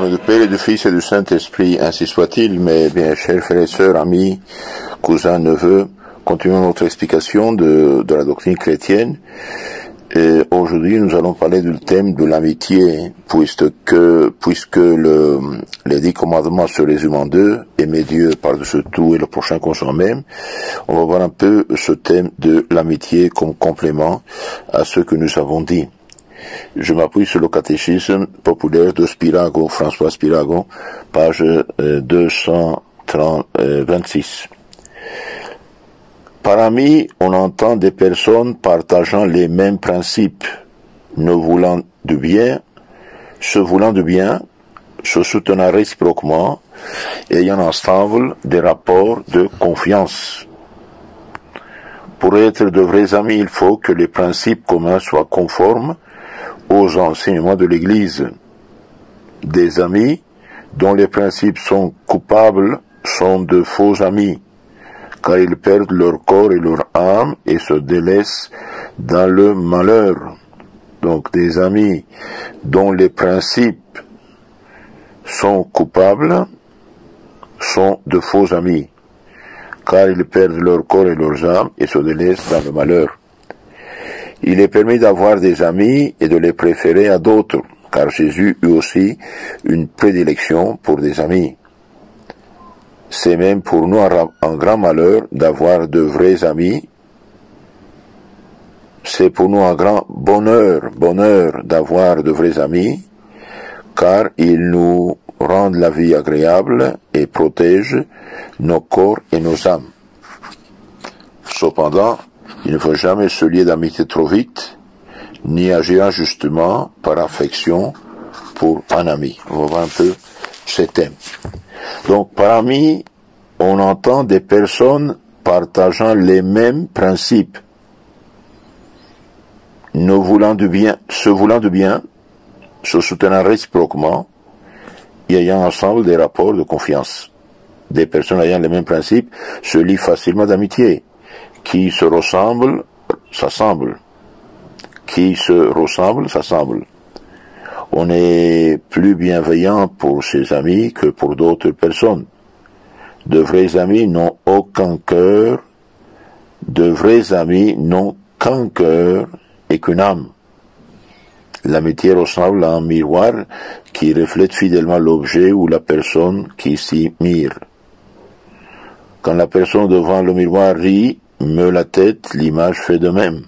nom du Père et du Fils et du Saint-Esprit, ainsi soit-il. Mais bien, chers frères et sœurs, amis, cousins, neveux, continuons notre explication de la doctrine chrétienne. Et aujourd'hui, nous allons parler du thème de l'amitié, puisque les 10 commandements se résument en 2, aimer Dieu par-dessus tout et le prochain comme soi-même. On va voir un peu ce thème de l'amitié comme complément à ce que nous avons dit. Je m'appuie sur le catéchisme populaire de Spirago, François Spirago, page 226. Par amis, on entend des personnes partageant les mêmes principes, se voulant du bien, se soutenant réciproquement, ayant ensemble des rapports de confiance. Pour être de vrais amis, il faut que les principes communs soient conformes aux enseignements de l'Église. Des amis dont les principes sont coupables sont de faux amis, car ils perdent leur corps et leur âme et se délaissent dans le malheur. Donc des amis dont les principes sont coupables sont de faux amis, car ils perdent leur corps et leurs âmes et se délaissent dans le malheur. Il est permis d'avoir des amis et de les préférer à d'autres, car Jésus eut aussi une prédilection pour des amis. C'est même pour nous un grand malheur d'avoir de vrais amis. C'est pour nous un grand bonheur d'avoir de vrais amis, car ils nous rendent la vie agréable et protègent nos corps et nos âmes. Cependant, il ne faut jamais se lier d'amitié trop vite, ni agir injustement par affection pour un ami. On va voir un peu ces thèmes. Donc, par amis, on entend des personnes partageant les mêmes principes, se voulant du bien, se soutenant réciproquement, et ayant ensemble des rapports de confiance. Des personnes ayant les mêmes principes se lient facilement d'amitié. Qui se ressemble, s'assemble. Qui se ressemble, s'assemble. On est plus bienveillant pour ses amis que pour d'autres personnes. De vrais amis n'ont aucun cœur. De vrais amis n'ont qu'un cœur et qu'une âme. L'amitié ressemble à un miroir qui reflète fidèlement l'objet ou la personne qui s'y mire. Quand la personne devant le miroir rit, meut la tête, l'image fait de même.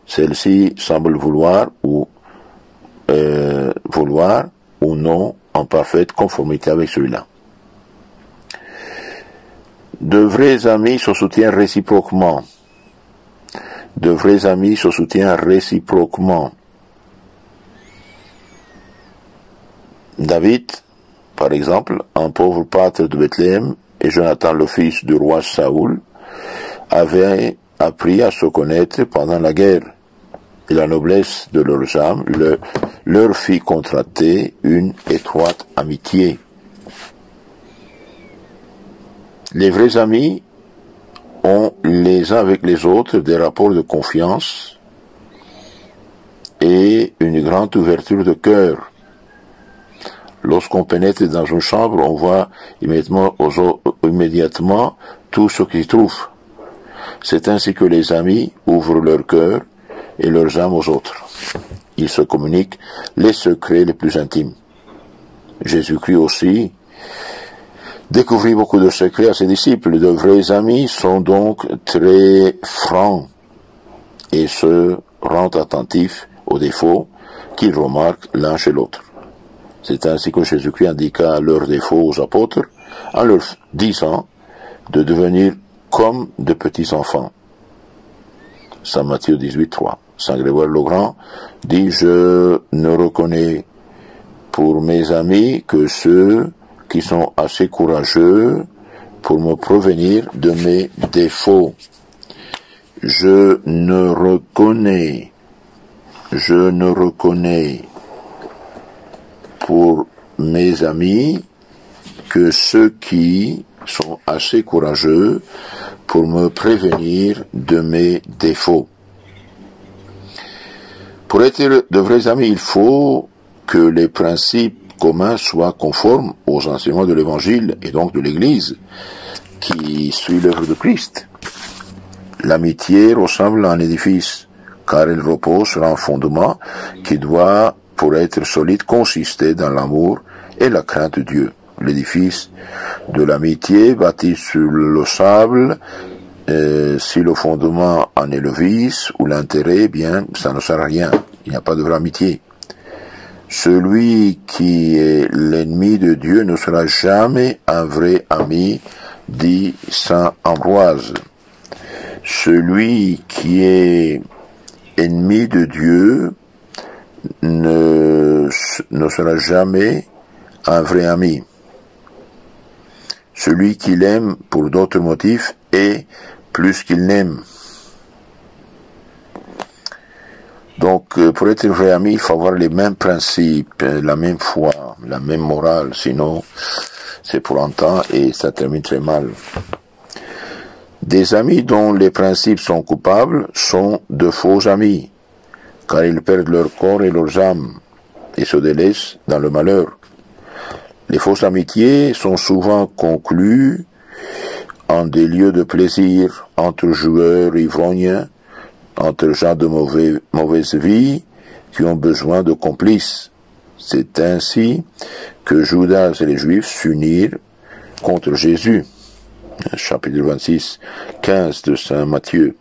Celle-ci semble vouloir ou non en parfaite conformité avec celui-là. De vrais amis se soutiennent réciproquement. De vrais amis se soutiennent réciproquement. David, par exemple, un pauvre pâtre de Bethléem, et Jonathan, le fils du roi Saoul, avaient appris à se connaître pendant la guerre, et la noblesse de leurs âmes leur fit contracter une étroite amitié. Les vrais amis ont les uns avec les autres des rapports de confiance et une grande ouverture de cœur. Lorsqu'on pénètre dans une chambre, on voit immédiatement tout ce qui se trouve. C'est ainsi que les amis ouvrent leur cœur et leurs âmes aux autres. Ils se communiquent les secrets les plus intimes. Jésus-Christ aussi découvrit beaucoup de secrets à ses disciples. De vrais amis sont donc très francs et se rendent attentifs aux défauts qu'ils remarquent l'un chez l'autre. C'est ainsi que Jésus-Christ indiqua leurs défauts aux apôtres en leur disant de devenir comme de petits enfants. Saint Matthieu 18:3. Saint Grégoire le Grand dit: je ne reconnais pour mes amis que ceux qui sont assez courageux pour me prévenir de mes défauts. Je ne reconnais pour mes amis que ceux qui sont assez courageux pour me prévenir de mes défauts. Pour être de vrais amis, il faut que les principes commun soit conforme aux enseignements de l'Évangile et donc de l'Église qui suit l'œuvre de Christ. L'amitié ressemble à un édifice, car elle repose sur un fondement qui doit, pour être solide, consister dans l'amour et la crainte de Dieu. L'édifice de l'amitié bâti sur le sable, si le fondement en est le vice ou l'intérêt, bien, ça ne sert à rien. Il n'y a pas de vraie amitié. Celui qui est l'ennemi de Dieu ne sera jamais un vrai ami, dit saint Ambroise. Celui qui est ennemi de Dieu ne sera jamais un vrai ami. Celui qui l'aime pour d'autres motifs est plus qu'il n'aime. Donc, pour être un vrai ami, il faut avoir les mêmes principes, la même foi, la même morale, sinon c'est pour longtemps et ça termine très mal. Des amis dont les principes sont coupables sont de faux amis, car ils perdent leur corps et leurs âmes et se délaissent dans le malheur. Les fausses amitiés sont souvent conclues en des lieux de plaisir, entre joueurs ivrognes, entre gens de mauvaise vie qui ont besoin de complices. C'est ainsi que Judas et les Juifs s'unirent contre Jésus. Chapitre 26, 15 de Saint Matthieu.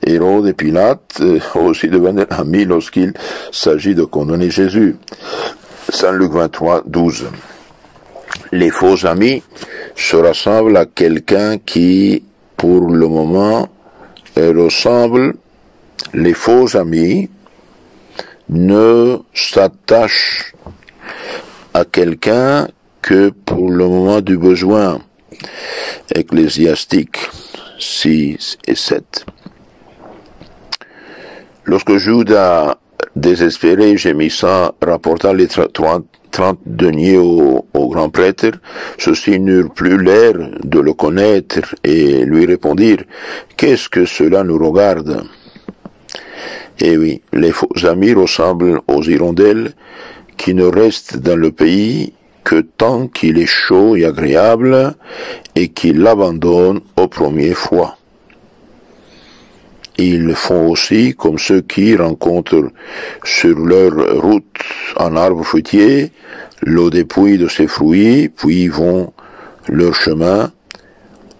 Hérode et Pilate aussi devenaient amis lorsqu'il s'agit de condamner Jésus. Saint Luc 23, 12. Les faux amis se rassemblent à quelqu'un qui, pour le moment, ressemble. Les faux amis ne s'attachent à quelqu'un que pour le moment du besoin. Ecclésiastique 6 et 7. Lorsque Judas, désespéré, gémissant, rapporta les 30 deniers au grand prêtre, ceux-ci n'eurent plus l'air de le connaître et lui répondirent « Qu'est-ce que cela nous regarde ?» Eh oui, les faux amis ressemblent aux hirondelles qui ne restent dans le pays que tant qu'il est chaud et agréable et qu'ils l'abandonnent au premier froid. Ils font aussi comme ceux qui rencontrent sur leur route un arbre fruitier, le dépouillent de ses fruits, puis vont leur chemin,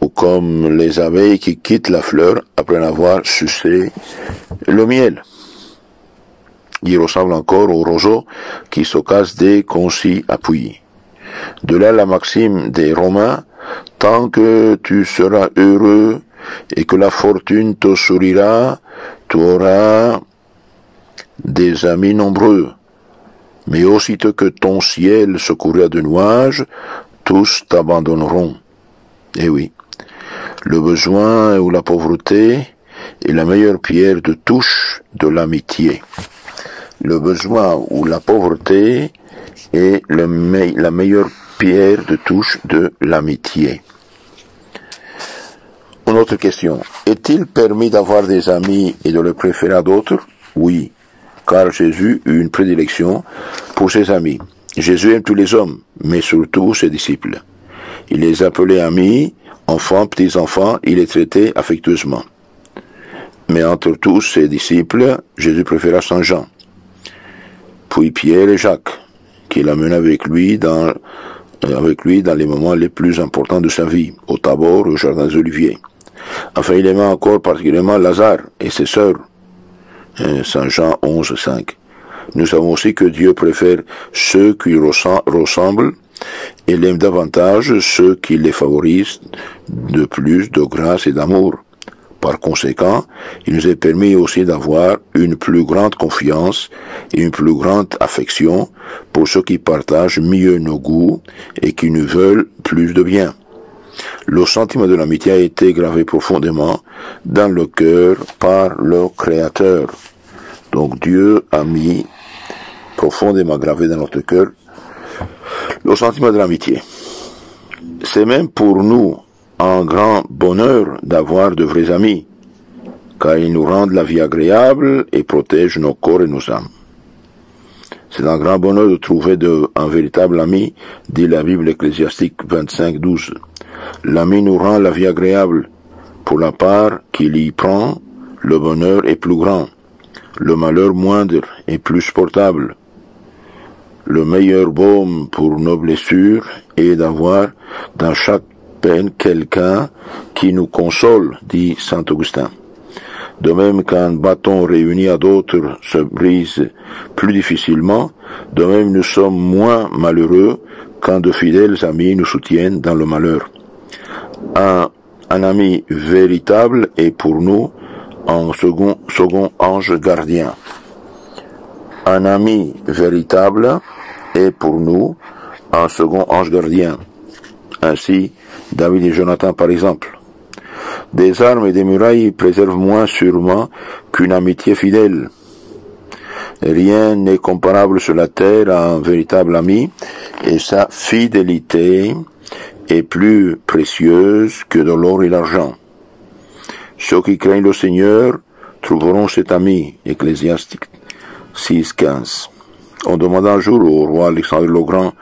ou comme les abeilles qui quittent la fleur après avoir sucé le miel. Ils ressemblent encore aux roseaux qui se cassent dès qu'on s'y appuie. De là la maxime des Romains, tant que tu seras heureux et que la fortune te sourira, tu auras des amis nombreux. Mais aussitôt que ton ciel se couvrira de nuages, tous t'abandonneront. Eh oui, le besoin ou la pauvreté est la meilleure pierre de touche de l'amitié. Le besoin ou la pauvreté est la meilleure pierre de touche de l'amitié. Une autre question. Est-il permis d'avoir des amis et de les préférer à d'autres? Oui, car Jésus eut une prédilection pour ses amis. Jésus aime tous les hommes, mais surtout ses disciples. Il les appelait amis, enfants, petits-enfants, il les traitait affectueusement. Mais entre tous ses disciples, Jésus préféra Saint Jean, puis Pierre et Jacques, qu'il amena avec lui dans les moments les plus importants de sa vie, au Tabor, au Jardin des Oliviers. Enfin, il aima encore particulièrement Lazare et ses sœurs. Saint Jean 11, 5. Nous savons aussi que Dieu préfère ceux qui ressemblent et il aime davantage ceux qui les favorisent de plus de grâce et d'amour. Par conséquent, il nous est permis aussi d'avoir une plus grande confiance et une plus grande affection pour ceux qui partagent mieux nos goûts et qui nous veulent plus de bien. Le sentiment de l'amitié a été gravé profondément dans le cœur par le Créateur. Donc Dieu a mis profondément gravé dans notre cœur le sentiment de l'amitié. C'est même pour nous un grand bonheur d'avoir de vrais amis, car ils nous rendent la vie agréable et protègent nos corps et nos âmes. C'est un grand bonheur de trouver un véritable ami, dit la Bible Ecclésiastique 25:12. L'ami nous rend la vie agréable. Pour la part qu'il y prend, le bonheur est plus grand, le malheur moindre et plus supportable. Le meilleur baume pour nos blessures est d'avoir dans chaque peine quelqu'un qui nous console, dit saint Augustin. De même qu'un bâton réuni à d'autres se brise plus difficilement, de même nous sommes moins malheureux quand de fidèles amis nous soutiennent dans le malheur. Un ami véritable est pour nous un second ange gardien. Un ami véritable est pour nous un second ange gardien. Ainsi, David et Jonathan par exemple. Des armes et des murailles préservent moins sûrement qu'une amitié fidèle. Rien n'est comparable sur la terre à un véritable ami, et sa fidélité est plus précieuse que de l'or et l'argent. Ceux qui craignent le Seigneur trouveront cet ami, Ecclésiastique 6:15. On demanda un jour au roi Alexandre le Grand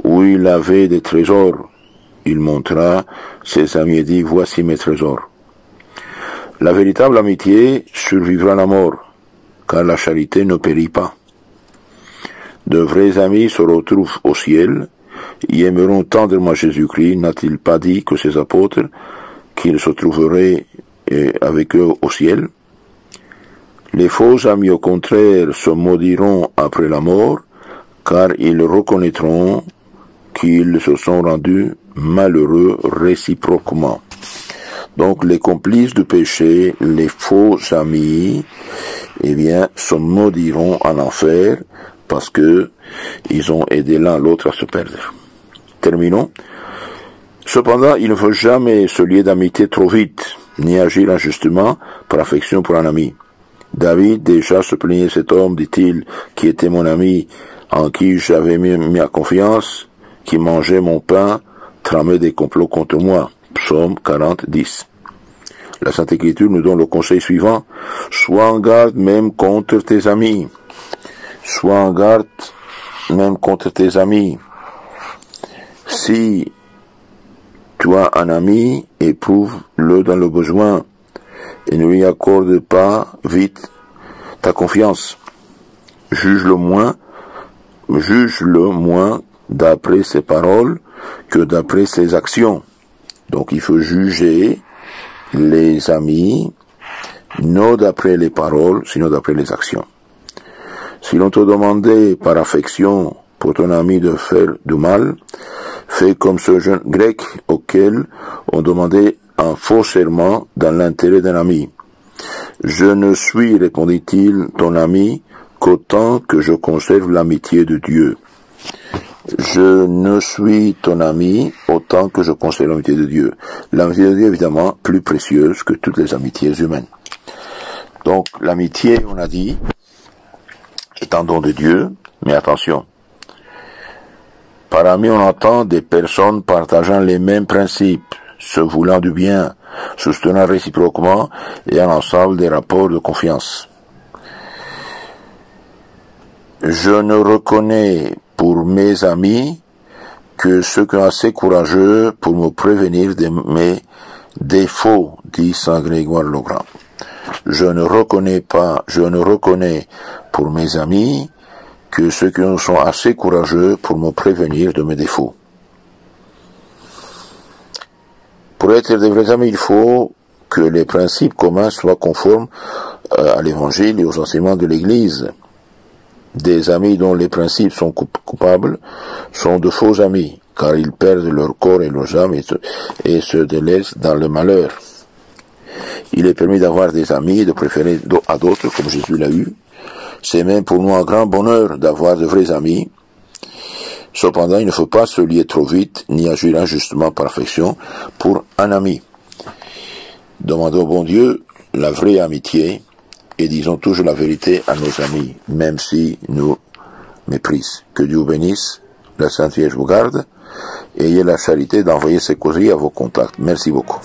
où il avait des trésors. Il montra ses amis et dit, voici mes trésors. La véritable amitié survivra à la mort, car la charité ne périt pas. De vrais amis se retrouvent au ciel, et aimeront tendrement Jésus-Christ. N'a-t-il pas dit que ses apôtres, qu'ils se trouveraient avec eux au ciel? Les faux amis, au contraire, se maudiront après la mort, car ils reconnaîtront qu'ils se sont rendus malheureux réciproquement. Donc les complices du péché, les faux amis, eh bien, se maudiront en enfer parce que ils ont aidé l'un l'autre à se perdre. Terminons. Cependant, il ne faut jamais se lier d'amitié trop vite, ni agir injustement par affection pour un ami. David déjà se plaignait cet homme, dit-il, qui était mon ami, en qui j'avais mis ma confiance, qui mangeait mon pain, tramait des complots contre moi. Psaume 40:10. La Sainte Écriture nous donne le conseil suivant. Sois en garde même contre tes amis. Sois en garde même contre tes amis. Si tu as un ami, éprouve-le dans le besoin et ne lui accorde pas vite ta confiance. Juge-le moins d'après ses paroles que d'après ses actions. Donc il faut juger les amis, non d'après les paroles, sinon d'après les actions. Si l'on te demandait par affection pour ton ami de faire du mal, fais comme ce jeune grec auquel on demandait un faux serment dans l'intérêt d'un ami. Je ne suis, répondit-il, ton ami qu'autant que je conserve l'amitié de Dieu. Je ne suis ton ami autant que je conserve l'amitié de Dieu. L'amitié de Dieu est évidemment plus précieuse que toutes les amitiés humaines. Donc l'amitié, on a dit, est un don de Dieu, mais attention. Par ami, on entend des personnes partageant les mêmes principes, se voulant du bien, soutenant réciproquement et un ensemble des rapports de confiance. Je ne reconnais pour mes amis que ceux qui sont assez courageux pour me prévenir de mes défauts, dit saint Grégoire le Grand. Je ne reconnais pour mes amis que ceux qui sont assez courageux pour me prévenir de mes défauts. Pour être de vrais amis, il faut que les principes communs soient conformes à l'Évangile et aux enseignements de l'Église. Des amis dont les principes sont coupables sont de faux amis, car ils perdent leur corps et leurs âmes et se délaissent dans le malheur. Il est permis d'avoir des amis et de préférer à d'autres, comme Jésus l'a eu. C'est même pour nous un grand bonheur d'avoir de vrais amis. Cependant, il ne faut pas se lier trop vite, ni agir injustement par affection pour un ami. Demandons au bon Dieu la vraie amitié, et disons toujours la vérité à nos amis, même s'ils nous méprisent. Que Dieu vous bénisse, la Sainte Vierge vous garde, et ayez la charité d'envoyer ces causeries à vos contacts. Merci beaucoup.